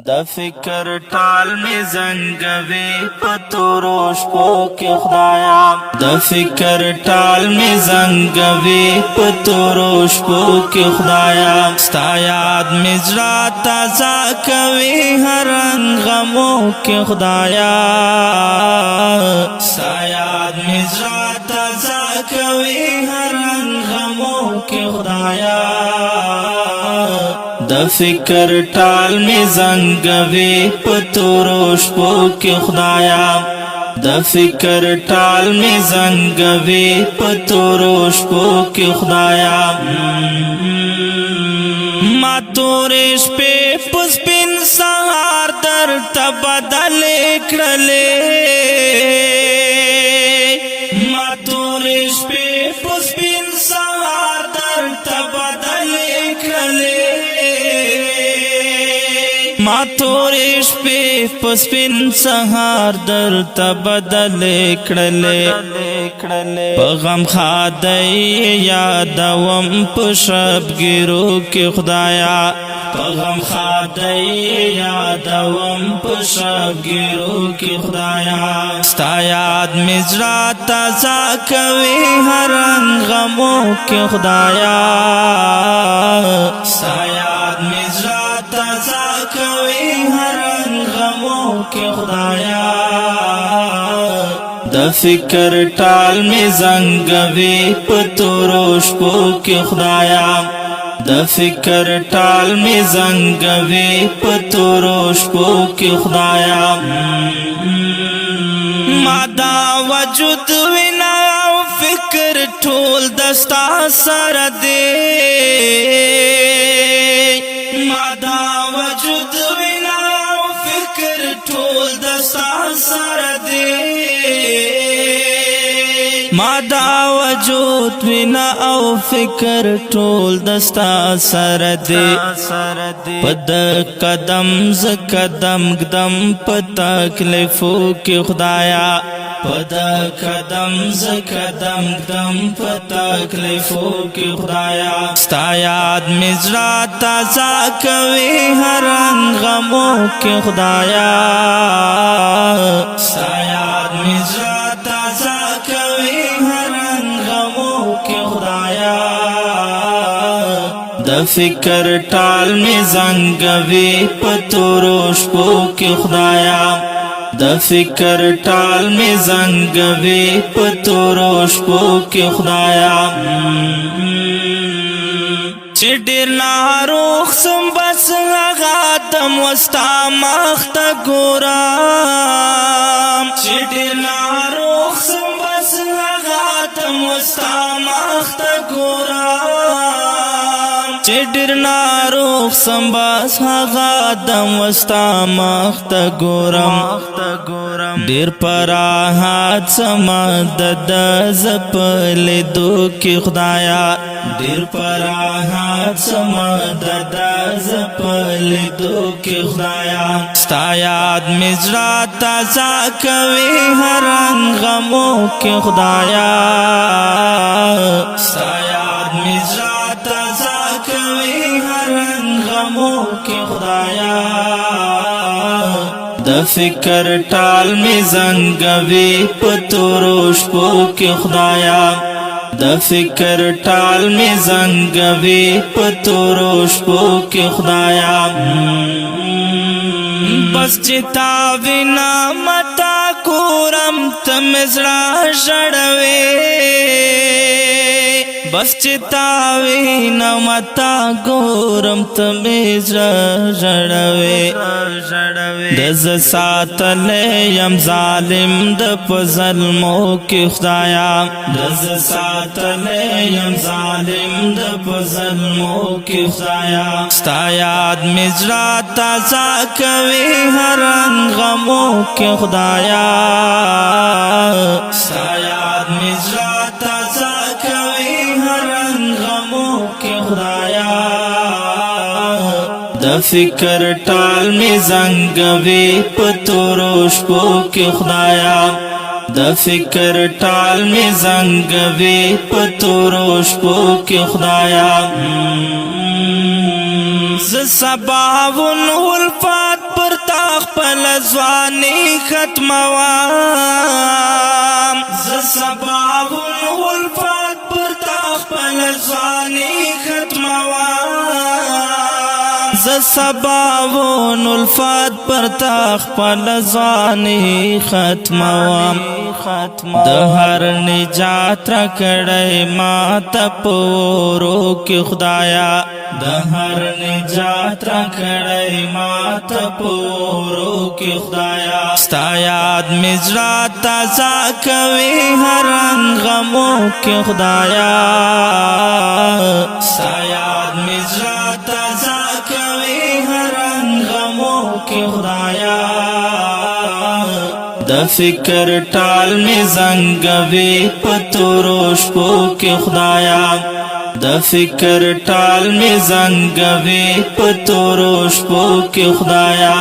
د فکر ټال می زنګوي پتورو شپو کې خدایا د فکر ټال می زنګوي پتورو شپو کې خدایا ستا یاد می زړه تازه کوي هر غمو کې خدایا ستا یاد می زړه تازه کوي هر غمو کې خدایا د فکر ټال می زنګوي پتورو شپو کې خدایا د فکر ټال می زنګوي پتورو شپو کې خدایا ما تورې شپې پسپین سهار در تبدل کړلې ما تورې شپې پسپین سهار در تبدل کړلې ما تورې شپې پسپین سهار در تبدل کړلې په غم خادای یادوم په شبګیرو کې خدایا په غم خادای یادوم په شبګیرو کې خدایا ستا یاد می زړه تازه کوي هر غمو کې خدایا ستا یاد می زړه تازه کوي هر غمو کې خدایا د فکر ټال می زنګوي پتورو شپو کې خدایا د فکر ټال می زنګوي پتورو شپو کې خدایا ما دا وجود وینا او فکر ټول دستا سره دی ما دا وجود وینا او فکر ټول دستا سره دی ما دا وجود وینا او فکر ټول دستا سره دی پد قدم ز قدم قدم پتکلیفو کې خدایا پد قدم ز قدم قدم پتکلیفو کې خدایا ستا یاد می زړه تازه کوي هر غمو کې خدایا ستا یاد می زړه تازه کوي د فکر ټال می زنګوي پتورو شپو کې خدایا د فکر ټال می زنګوي پتورو شپو کې خدایا چې ډېر ناروغ سم بس هغه دم وستا مخ ته ګورم چې ډېر ناروغ سم بس هغه دم وستا مخ ته ګورم چې ډېر ناروغ سم بس هغه دم وستا مخ ته ګورم ډېر پراحت سما د زپلې دو کې خدایا ډېر پراحت سما د زپلې دو کې خدایا ستا یاد می زړه تازه کوي هر غمو کې خدایا ستا یاد می زړه تازه کوي هر غمو کې خدایا د فکر ټال می زنګوي پتورو شپو کې خدایا د فکر ټال می زنګوي پتورو شپو کې خدایا بس چتا وینا متا کورم تم زړه ژړوي بس چتا وینا متا ګورم تم زړه ژړوي د ز ساتل یم ظالم د پزلمو کې خدایا د ز ساتل یم ظالم د پزلمو کې خدایا ستا یاد می زړه تازه کوي هر غمو کې خدایا ستا یاد می زړه تازه کوي هر غمو کې خدایا د فکر ټال می زنګوي پتورو شپو کې خدایا د فکر ټال می زنګوي پتورو شپو کې خدایا ز سبا ونول فات ځواني ختموام ز سباون الفات پر تا خپل ځواني ختموام ز سباون الفات پر تا خپل ځواني ختموام د هر نجات را کړی ما ته پورو کې خدایا د هر نجات را کړی ما ته پورو کې خدایا ستا یاد مې زړه تازه کوي هر غمو کې خدایا ستا یاد مې زړه تازه کوي هر غمو کې خدایا د فکر ټال می زنګوي پتورو شپو کې خدایا د فکر ټال می زنګوي پتورو شپو کې خدایا